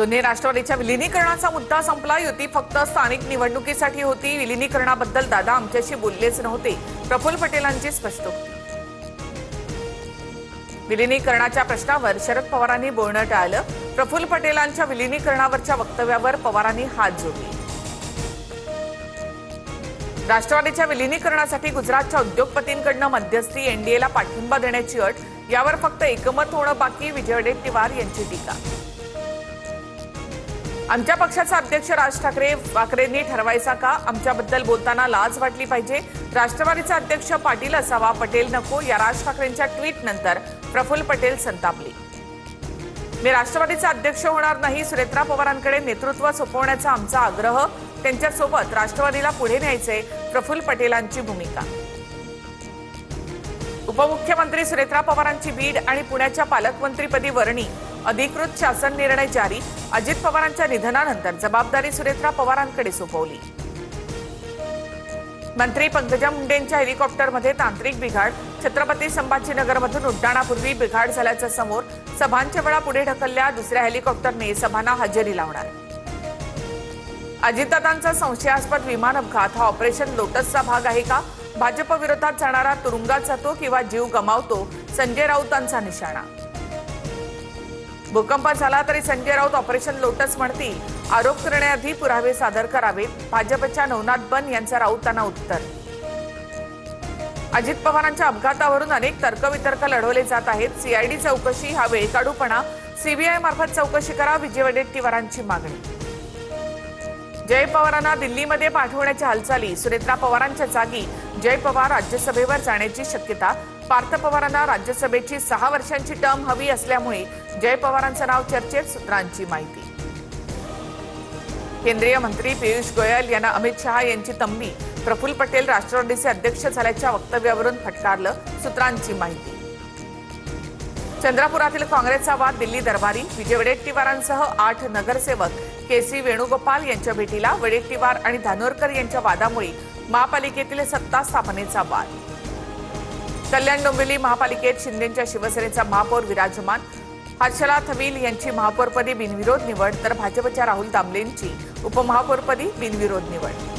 दोन्ही राष्ट्रवादीच्या विलीनीकरणाचा मुद्दा संपला। युती फक्त स्थानिक निवडणुकीसाठी होती। विलीनीकरणाबद्दल दादा आमच्याशी बोललेच नव्हते, प्रफुल्ल पटेलांची स्पष्टोक्ती। विलीनीकरणाच्या प्रश्नावर शरद पवारांनी बोलणं टाळलं। प्रफुल्ल पटेलांच्या विलीनीकरणावरच्या वक्तव्यावर पवारांनी हात जोडले। राष्ट्रवादीच्या विलीनीकरणासाठी गुजरातच्या उद्योगपतींकडून मध्यस्थी, एनडीएला पाठिंबा देण्याची अट, यावर फक्त एकमत होणं बाकी। विजय वडेट्टीवार यांची टीका। आमच्या पक्षाचा अध्यक्ष राज ठाकरेंनी ठरवायचा का? आमच्याबद्दल बोलताना लाज वाटली पाहिजे। राष्ट्रवादीचा अध्यक्ष पाटील असावा, पटेल नको। या राज ठाकरेंच्या ट्विट नंतर प्रफुल्ल पटेल संतापले। मी राष्ट्रवादीचा अध्यक्ष होणार नाही। सुनेत्रा पवारांकडे नेतृत्व सोपवण्याचा आमचा आग्रह, त्यांच्यासोबत राष्ट्रवादीला पुढे न्यायचे, प्रफुल्ल पटेलांची भूमिका। उपमुख्यमंत्री सुनेत्रा पवारांची बीड आणि पुण्याच्या पालकमंत्रीपदी वर्णी, अधिकृत शासन निर्णय जारी। अजित पवारांच्या निधनानंतर जबाबदारी सुनेत्रा पवारांकडे सोपवली। मंत्री पंकजा मुंडेंच्या हेलिकॉप्टरमध्ये तांत्रिक बिघाड, छत्रपती संभाजीनगरमधून उड्डाणापूर्वी बिघाड झाल्याचं समोर। सभांच्या वेळा पुढे ढकलल्या, दुसऱ्या हेलिकॉप्टरने सभांना हजेरी लावणार। अजितदादांचा संशयास्पद विमान अपघात हा ऑपरेशन लोटसचा भाग आहे का? भाजप विरोधात जाणारा तुरुंगात जातो किंवा जीव गमावतो, संजय राऊतांचा निशाणा। भूकंप झाला तरी संजय राऊत ऑपरेशन लोटस म्हणतील, आरोप करण्याआधी पुरावे सादर करावेत। भाजपच्या नवनाथ बन यांचा राऊतांना उत्तर। अजित पवारांच्या अपघातावरून अनेक तर्कवितर्क लढवले जात आहेत। सीआयडी चौकशी हा वेळकाढूपणा, सीबीआय मार्फत चौकशी करा, विजय वडेट्टीवारांची मागणी। जय पवारांना दिल्लीमध्ये पाठवण्याच्या हालचाली, सुनेत्रा पवारांच्या जागी जय पवार राज्यसभेवर जाण्याची शक्यता। पार्थ पवारांना राज्यसभेची 6 वर्षांची टर्म हवी असल्यामुळे जय पवारांचं नाव चर्चेत, सूत्रांची माहिती। केंद्रीय मंत्री पियुष गोयल यांना अमित शहा यांची तंबी, प्रफुल्ल पटेल राष्ट्रवादीचे अध्यक्ष झाल्याच्या वक्तव्यावरून फटकारलं, सूत्रांची माहिती। चंद्रपुरातील काँग्रेसचा वाद दिल्ली दरबारी, विजय वडेट्टीवारांसह 8 नगरसेवक केसी वेणुगोपाल यांच्या भेटीला। वडेट्टीवार आणि धानोरकर यांच्या वादामुळे महापालिकेतील सत्ता स्थापनेचा वाद। कल्याण डोंबिवली महापालिकेत शिंदेच्या शिवसेनेचा महापौर विराजमान। हर्षला थविल यांची महापौरपदी बिनविरोध निवड, तर भाजपच्या राहुल दामलेंची उपमहापौरपदी बिनविरोध निवड।